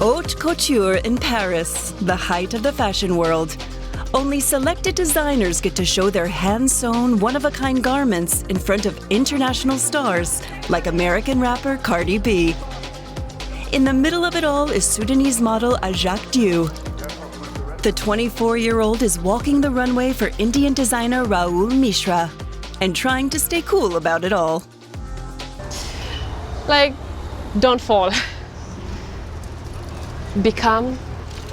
Haute couture in Paris, the height of the fashion world. Only selected designers get to show their hand-sewn, one-of-a-kind garments in front of international stars like American rapper Cardi B. In the middle of it all is Sudanese model Ajak Diu. The 24-year-old is walking the runway for Indian designer Rahul Mishra and trying to stay cool about it all. Like, don't fall. Be calm,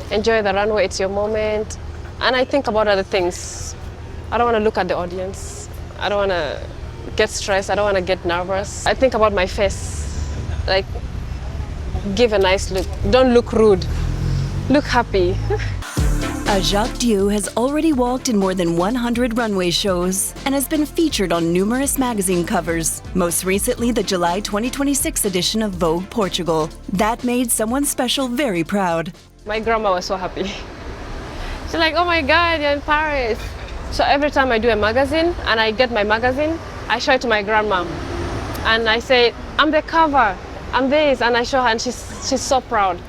enjoy the runway, it's your moment. And I think about other things. I don't want to look at the audience. I don't want to get stressed. I don't want to get nervous. I think about my face. Like, give a nice look. Don't look rude. Look happy. Ajak Diu has already walked in more than 100 runway shows and has been featured on numerous magazine covers, most recently the July 2026 edition of Vogue Portugal. That made someone special very proud. My grandma was so happy. She's like, oh my God, you're in Paris. So every time I do a magazine and I get my magazine, I show it to my grandma. And I say, I'm the cover, I'm this, and I show her and she's so proud.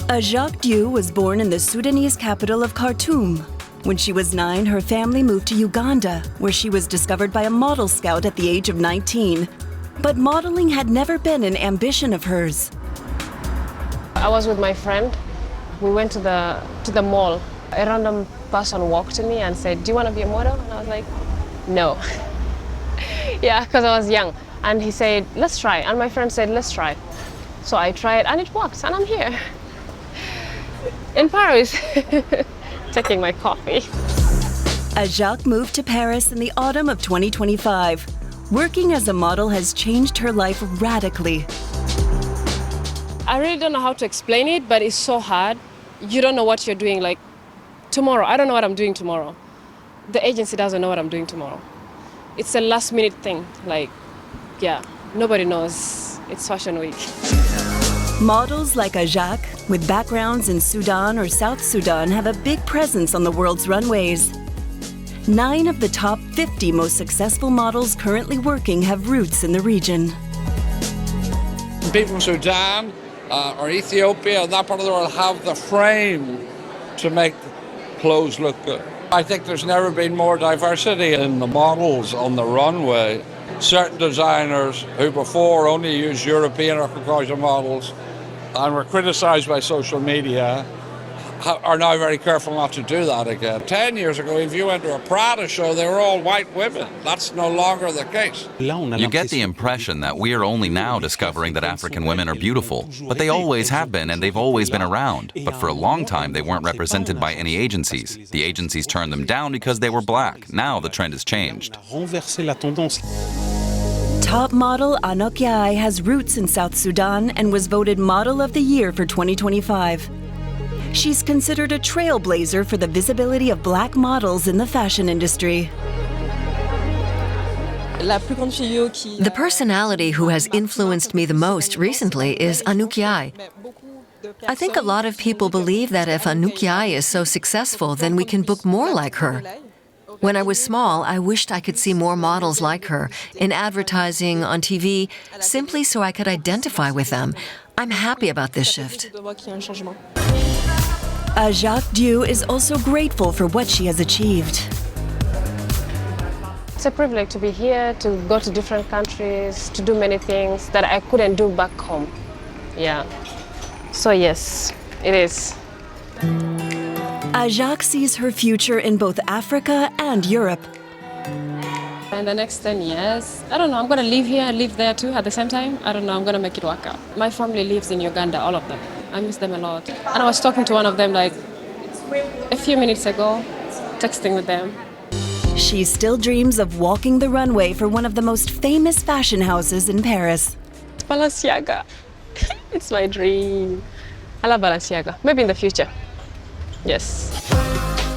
Ajak Diu was born in the Sudanese capital of Khartoum. When she was 9, her family moved to Uganda, where she was discovered by a model scout at the age of 19. But modeling had never been an ambition of hers. I was with my friend. We went to the mall. A random person walked to me and said, do you want to be a model? And I was like, no. Yeah, because I was young. And he said, let's try. And my friend said, let's try. So I tried and it worked and I'm here. In Paris, taking my coffee. Ajak moved to Paris in the autumn of 2025. Working as a model has changed her life radically. I really don't know how to explain it, but it's so hard. You don't know what you're doing. Like tomorrow, I don't know what I'm doing tomorrow. The agency doesn't know what I'm doing tomorrow. It's a last minute thing. Like, yeah, nobody knows. It's Fashion Week. Models like Ajak, with backgrounds in Sudan or South Sudan, have a big presence on the world's runways. 9 of the top 50 most successful models currently working have roots in the region. People from Sudan or Ethiopia, that part of the world, have the frame to make clothes look good. I think there's never been more diversity in the models on the runway. Certain designers who before only used European or Caucasian models and were criticized by social media are now very careful not to do that again. 10 years ago, if you went to a Prada show, they were all white women. That's no longer the case. You get the impression that we are only now discovering that African women are beautiful, but they always have been and they've always been around. But for a long time, they weren't represented by any agencies. The agencies turned them down because they were black. Now the trend has changed. Top model Anouk Yai has roots in South Sudan and was voted Model of the Year for 2025. She's considered a trailblazer for the visibility of black models in the fashion industry. The personality who has influenced me the most recently is Anouk Yai. I think a lot of people believe that if Anouk Yai is so successful, then we can book more like her. When I was small, I wished I could see more models like her in advertising, on TV, simply so I could identify with them. I'm happy about this shift. Ajak Diu is also grateful for what she has achieved. It's a privilege to be here, to go to different countries, to do many things that I couldn't do back home. Yeah. So yes, it is. Ajak sees her future in both Africa and Europe. In the next 10 years, I don't know, I'm going to live here and live there too at the same time. I don't know, I'm going to make it work out. My family lives in Uganda, all of them. I miss them a lot. And I was talking to one of them like a few minutes ago, texting with them. She still dreams of walking the runway for one of the most famous fashion houses in Paris. Balenciaga. It's my dream. I love Balenciaga. Maybe in the future. Yes.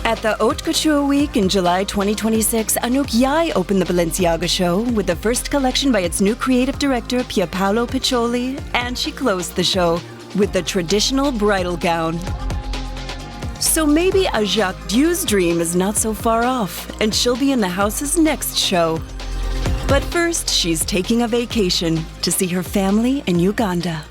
At the Haute Couture Week in July 2026, Anouk Yai opened the Balenciaga show with the first collection by its new creative director, Pierpaolo Piccioli, and she closed the show with the traditional bridal gown. So maybe Ajak Diu's dream is not so far off, and she'll be in the house's next show. But first, she's taking a vacation to see her family in Uganda.